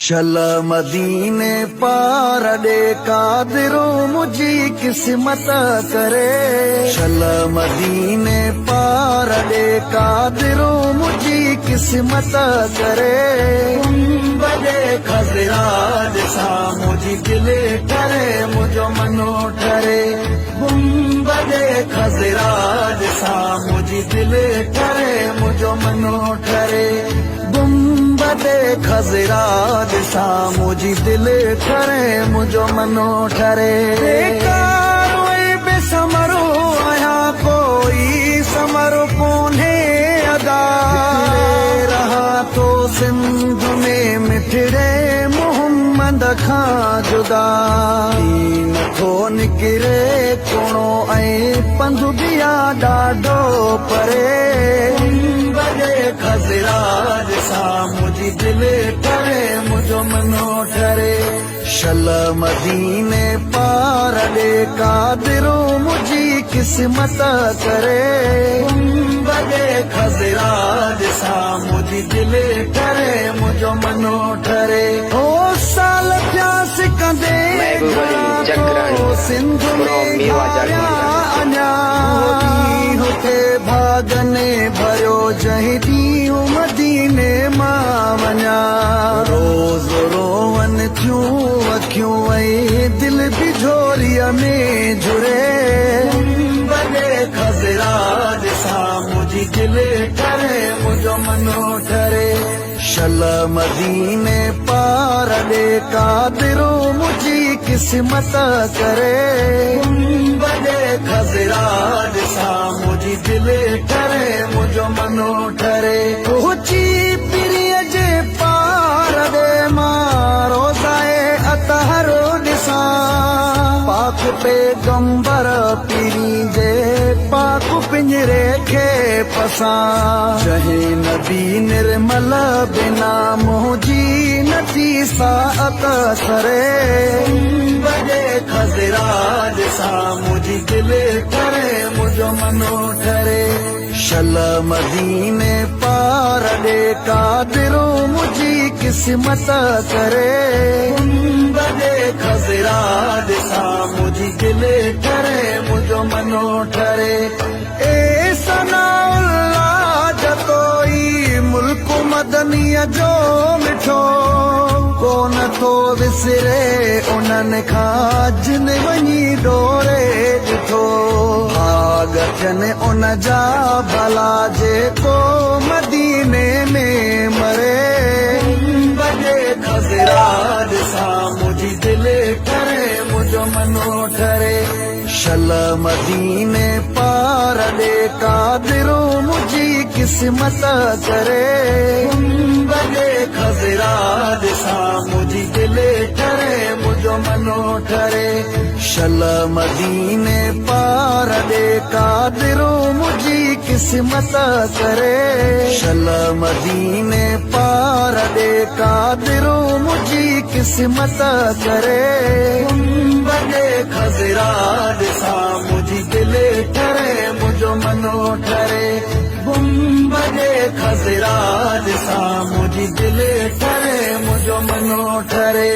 चल मदीने पार ॾे कादिरो मुझी किस्मत करे। चल मदीने पार ॾे कादिरो मुझी किस्मत करे। बड़े खजराज सा मुझी दिले ठरे मुझो मनो ठरे। बड़े खजराज सा मुझी दिले ठरे मुझो मनो ठरे। बड़े खजराज सा मुझी दिले ठरे मुझो मनो ठरे। बेसमरो आया कोई समरो कोने अदा रहा तो सिंध में मिठड़े मोहम्मद खां जुदा नथो निकिरे कोणो ऐं पंधु बिया ॾाढो परे। बड़े खजराज सा मुझी दिले ठरे मुझो मनो ठरे। चल मदीने पार ॾे कादिरो मुझी किस्मत करे। बड़े खजराज सा मुझी दिले ठरे मुझो मनो ठरे। ओ साल प्यास कंदे सिंध में अञा हुते भागने भरियो जंहिं ॾींहुं मदीने मां वञा। रोज़ रोवन थियूं अखियूं ऐं दिल बि झोरीअ में जुड़े। बड़े खजराज सा मुझी दिले ठरे मुझो मनो ठरे। चल मदीने पार ॾे कादिरो मुझी किस्मत करे। बड़े खजराज सा मुझी दिले ठरे मुझो मनो ठरे। ऊंची पीरीअ जे पार ॾे मां रोज़ाए अतहरो ॾिसां। पाक पैगंबर पीरी जे पाक पिंजरे खे पसां। जंहिं नबी निर्मल बिना मुंहिंजी नथी साअत सरे। बड़े खजराज सा मुझी दिले ठरे मुझो मनो ठरे। चल मदीने पार ॾे कादिरो मुझी किस्मत करे। बड़े खजराज सा मुझी दिले ठरे मुझो मनो ठरे। ए सनाउल्लाह जतोई मुल्क मदनीअ जो मिठो कोन थो विसरे उन्हनि खां जिन वञी डोरे ॾिठो। भाग थियनि उन जा भला जेको मदीने में मरे। बड़े खजराज सा मुझी दिले ठरे मुझो मनो ठरे। चल मदीने पार ॾे कादिरो मुझी किस्मत करे। बड़े खजराज सा मुझी दिले ठरे मुझो मनो ठरे। चल मदीने पार ॾे कादिरो मुझी किस्मत करे। चल मदीने पार ॾे कादिरो मुझी किस्मत करे। बड़े खजराज सा मुझी दिले ठरे मुझो मनो ठरे। बड़े खजराज सा मुझी दिले ठरे मुझो मनो ठरे।